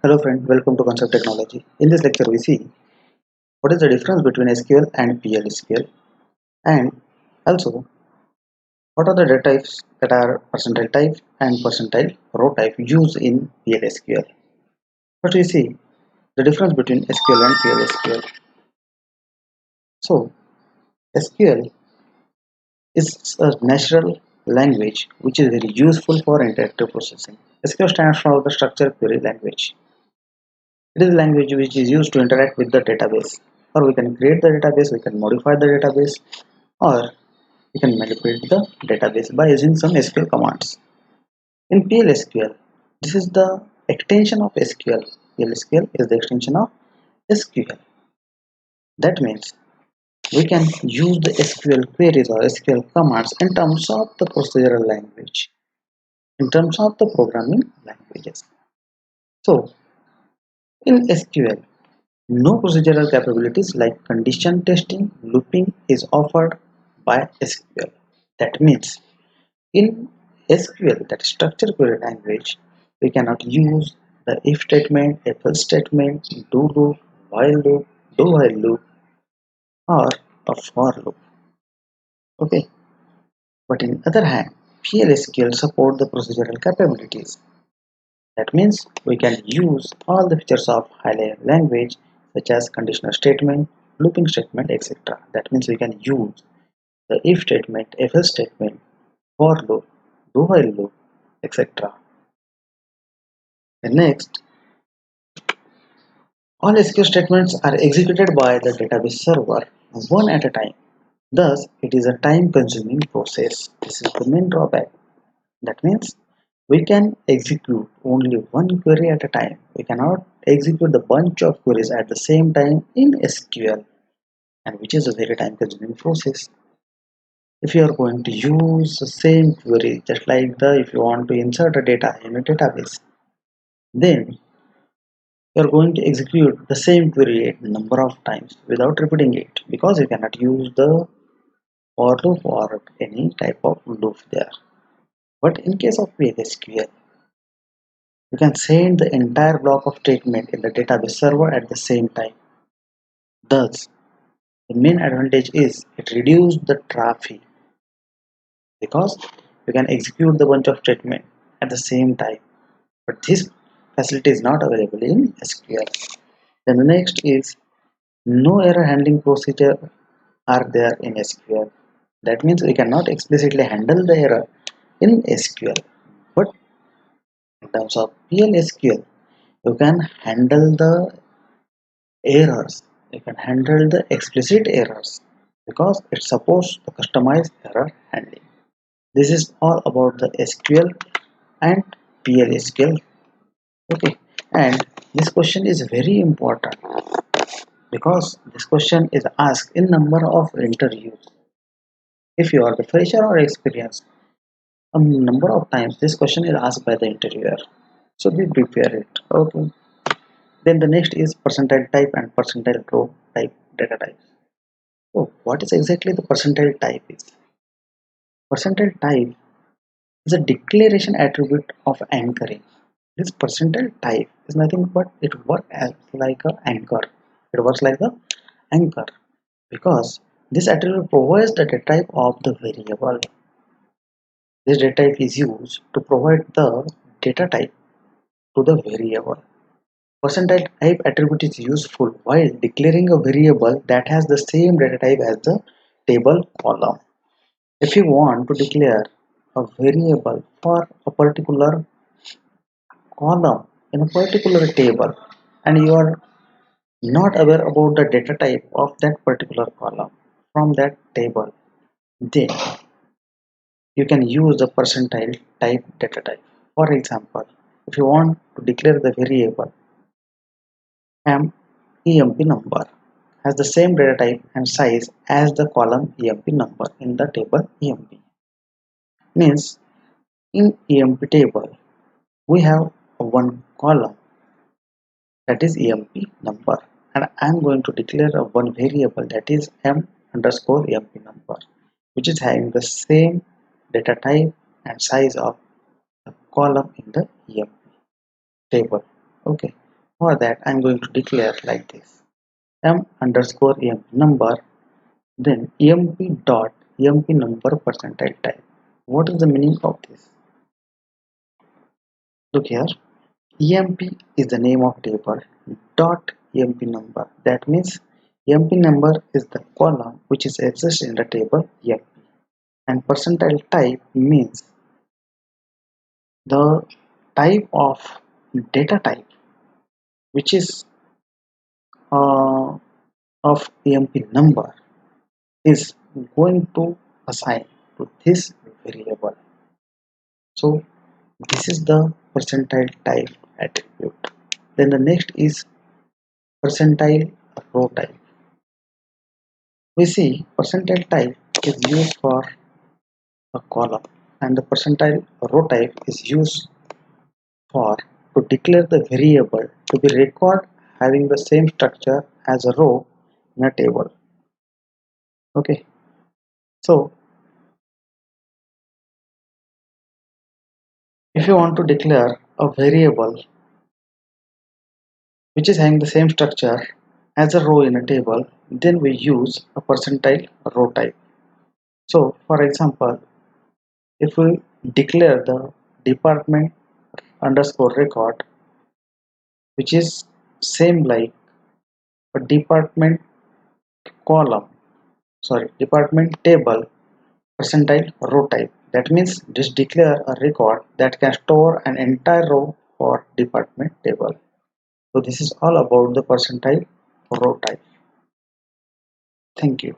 Hello friend, welcome to Concept Technology. In this lecture we see what is the difference between SQL and PLSQL, and also what are the data types that are percentile type and percentile row type used in PLSQL. First we see the difference between SQL and PLSQL. So SQL is a natural language which is very useful for interactive processing. SQL stands for the structured query language. It is a language which is used to interact with the database, or we can create the database, we can modify the database, or we can manipulate the database by using some SQL commands. In PLSQL, this is the extension of SQL. PLSQL is the extension of SQL. That means we can use the SQL queries or SQL commands in terms of the procedural language, in terms of the programming languages. So, in SQL, no procedural capabilities like condition testing, looping is offered by SQL. That means in SQL, that structured query language, we cannot use the if statement, else statement, do loop, while loop, do while loop, or a for loop. Okay, but in other hand, PLSQL support the procedural capabilities. That means we can use all the features of high-level language such as conditional statement, looping statement, etc. That means we can use the if statement, else statement, for loop, do while loop, etc. And next, all SQL statements are executed by the database server one at a time. Thus, it is a time-consuming process. This is the main drawback. That means we can execute only one query at a time. We cannot execute the bunch of queries at the same time in SQL, and which is a very time-consuming process. If you are going to use the same query, just like if you want to insert a data in a database, then you are going to execute the same query a number of times without repeating it, because you cannot use the for loop or any type of loop there. But in case of PLSQL, you can send the entire block of statement in the database server at the same time. Thus, the main advantage is it reduces the traffic, because you can execute the bunch of statement at the same time. But this facility is not available in SQL. Then the next is no error handling procedure are there in SQL. That means we cannot explicitly handle the error in SQL. But in terms of PLSQL, you can handle the errors. You can handle the explicit errors because it supports the customized error handling. This is all about the SQL and PLSQL. Okay, and this question is very important because this question is asked in number of interviews. If you are the fresher or experienced, a number of times this question is asked by the interviewer. So be prepared it. Okay. Then the next is percentile type and percentile row type data types. So what is exactly the percentile type is? Percentile type is a declaration attribute of anchoring. This percentile type is nothing but it works as like an anchor. It works like the anchor because this attribute provides the data type of the variable. This data type is used to provide the data type to the variable. Percentile type attribute is useful while declaring a variable that has the same data type as the table column. If you want to declare a variable for a particular column in a particular table and you are not aware about the data type of that particular column from that table, then you can use the percentile type data type. For example, if you want to declare the variable emp number has the same data type and size as the column emp number in the table emp, means in emp table we have one column that is emp number, and I am going to declare a one variable that is m underscore emp number, which is having the same data type and size of the column in the emp table. Okay, For that, I'm going to declare like this: m underscore emp number, then emp dot emp number percentile type. What is the meaning of this? Look here. EMP is the name of table dot EMP number. That means EMP number is the column which is exists in the table EMP, and percentile type means the type of data type which is uh, of EMP number is going to assign to this variable. So this is the percentile type attribute. Then the next is percentile row type. We see percentile type is used for a column, and the percentile row type is used for to declare the variable to be record having the same structure as a row in a table. Okay, so if you want to declare a variable which is having the same structure as a row in a table, then we use a percentile row type. So for example, if we declare the department underscore record, which is same like a department table percentile row type. That means just declare a record that can store an entire row for department table. So this is all about the percentile row type. Thank you.